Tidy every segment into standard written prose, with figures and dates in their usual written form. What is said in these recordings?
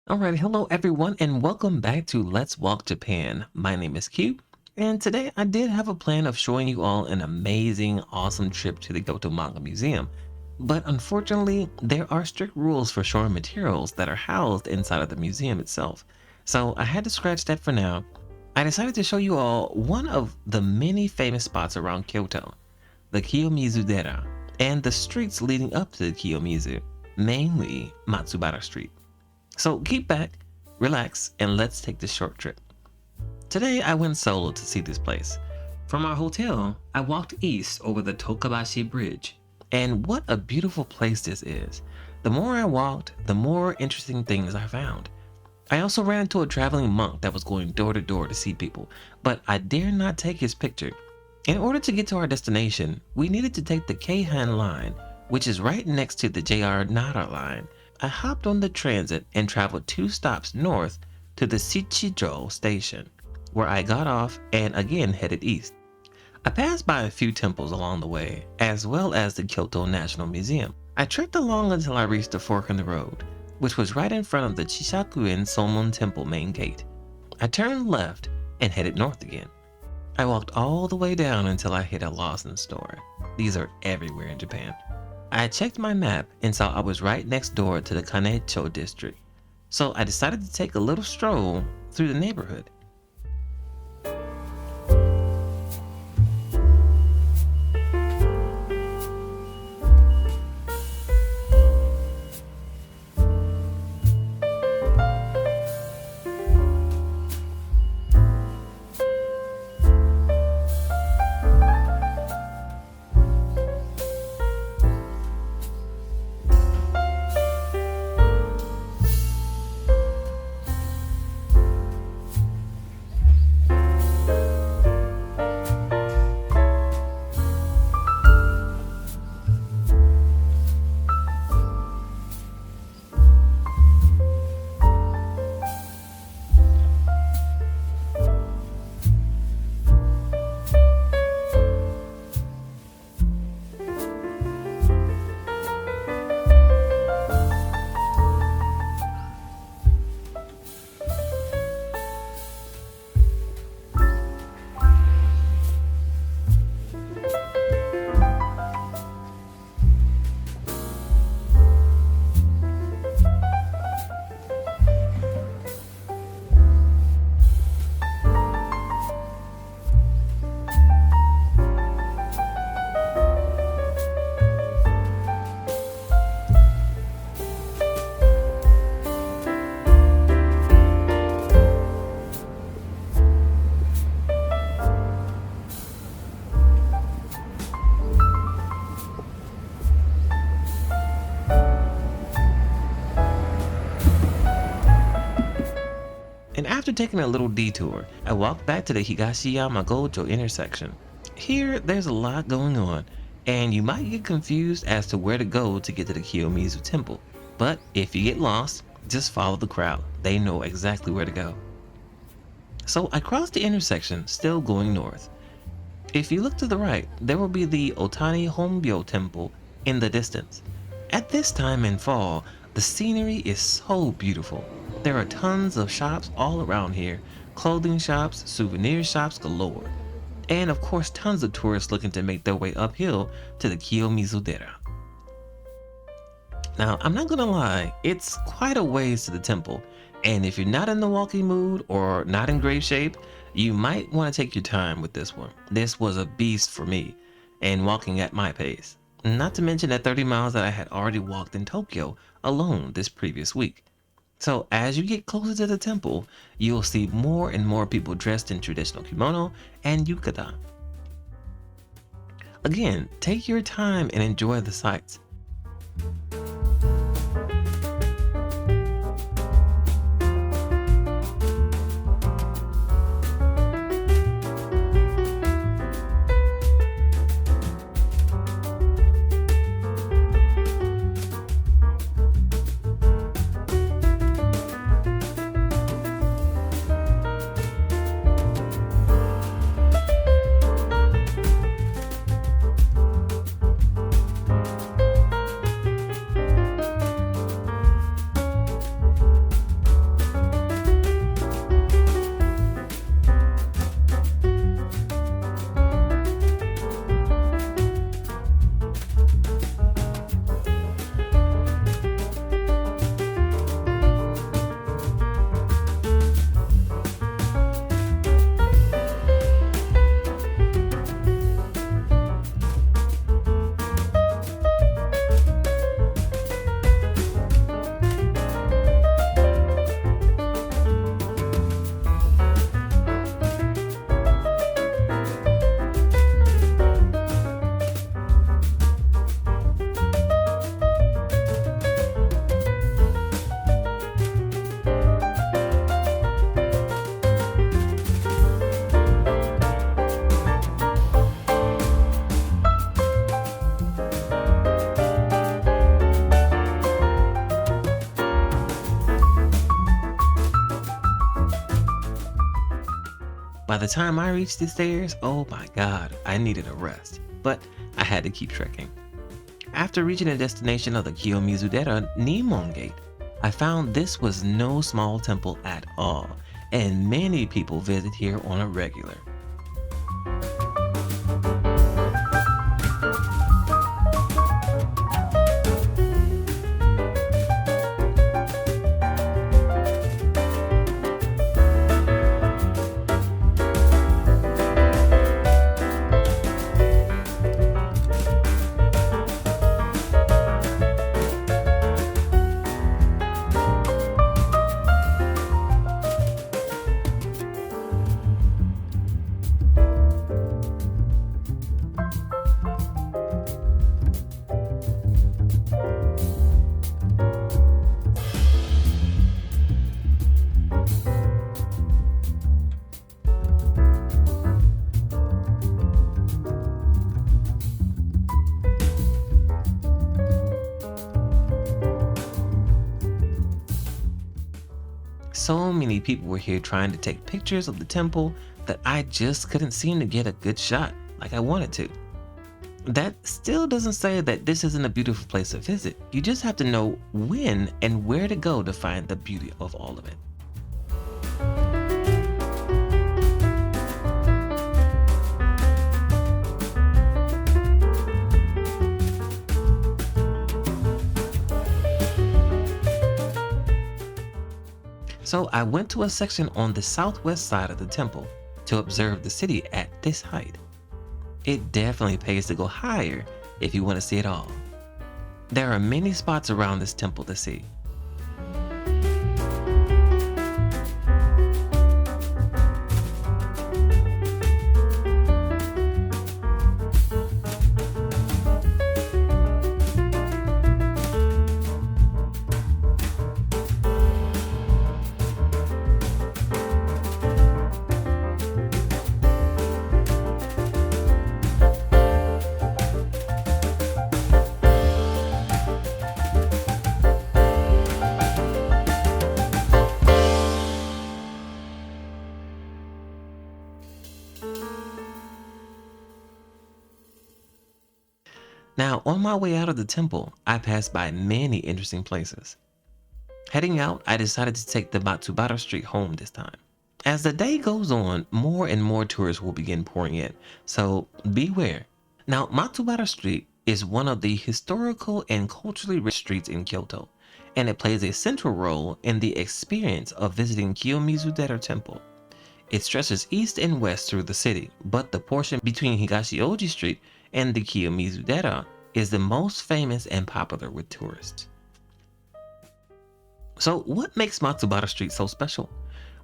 Alright, hello everyone, and welcome back to Let's Walk Japan. My name is Q, and today I did have a plan of showing you all an amazing, awesome trip to the Kyoto Manga Museum. But unfortunately, there are strict rules for showing materials that are housed inside of the museum itself. So I had to scratch that for now. I decided to show you all one of the many famous spots around Kyoto, the Kiyomizu Dera, and the streets leading up to the Kiyomizu, mainly Matsubara Street. So keep back, relax, and let's take this short trip. Today I went solo to see this place. From our hotel, I walked east over the Tokabashi Bridge. And what a beautiful place this is. The more I walked, the more interesting things I found. I also ran into a traveling monk that was going door to door to see people, but I dare not take his picture. In order to get to our destination, we needed to take the Keihan line, which is right next to the JR Nara line. I hopped on the transit and traveled 2 stops north to the Shichijo station, where I got off and again headed east. I passed by a few temples along the way, as well as the Kyoto National Museum. I trekked along until I reached the fork in the road, which was right in front of the Chishakuin Somon Temple main gate. I turned left and headed north again. I walked all the way down until I hit a Lawson store. These are everywhere in Japan. I checked my map and saw I was right next door to the Kanecho district, so I decided to take a little stroll through the neighborhood. And after taking a little detour, I walked back to the Higashiyama Gojo intersection. Here, there's a lot going on, and you might get confused as to where to go to get to the Kiyomizu temple. But if you get lost, just follow the crowd. They know exactly where to go. So I crossed the intersection, still going north. If you look to the right, there will be the Otani Honbyo temple in the distance. At this time in fall, the scenery is so beautiful. There are tons of shops all around here, clothing shops, souvenir shops galore, and of course tons of tourists looking to make their way uphill to the Kiyomizu Dera. Now, I'm not gonna lie, it's quite a ways to the temple, and if you're not in the walking mood or not in great shape, you might want to take your time with this one. This was a beast for me, and walking at my pace. Not to mention that 30 miles that I had already walked in Tokyo alone this previous week. So as you get closer to the temple, you'll see more and more people dressed in traditional kimono and yukata. Again, take your time and enjoy the sights. By the time I reached the stairs, oh my god, I needed a rest. But I had to keep trekking. After reaching the destination of the Kiyomizu Dera Nimon Gate, I found this was no small temple at all, and many people visit here on a regular. So many people were here trying to take pictures of the temple that I just couldn't seem to get a good shot like I wanted to. That still doesn't say that this isn't a beautiful place to visit. You just have to know when and where to go to find the beauty of all of it. So I went to a section on the southwest side of the temple to observe the city at this height. It definitely pays to go higher if you want to see it all. There are many spots around this temple to see. Now, on my way out of the temple, I passed by many interesting places. Heading out, I decided to take the Matsubara Street home this time. As the day goes on, more and more tourists will begin pouring in, so beware. Now, Matsubara Street is one of the historical and culturally rich streets in Kyoto, and it plays a central role in the experience of visiting Kiyomizu Dera Temple. It stretches east and west through the city, but the portion between Higashioji Street and the Kiyomizu Dera is the most famous and popular with tourists. So what makes Matsubara Street so special?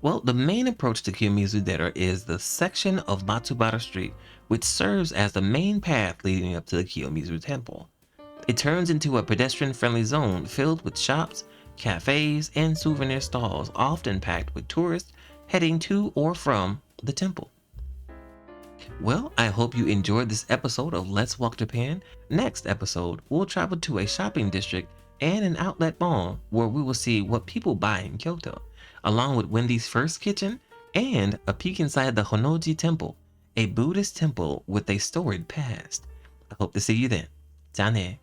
Well, the main approach to Kiyomizu Dera is the section of Matsubara Street which serves as the main path leading up to the Kiyomizu Temple. It turns into a pedestrian-friendly zone filled with shops, cafes, and souvenir stalls, often packed with tourists heading to or from the temple. Well, I hope you enjoyed this episode of Let's Walk Japan. Next episode, we'll travel to a shopping district and an outlet mall where we will see what people buy in Kyoto, along with Wendy's first kitchen and a peek inside the Honnoji Temple, a Buddhist temple with a storied past. I hope to see you then. じゃあね。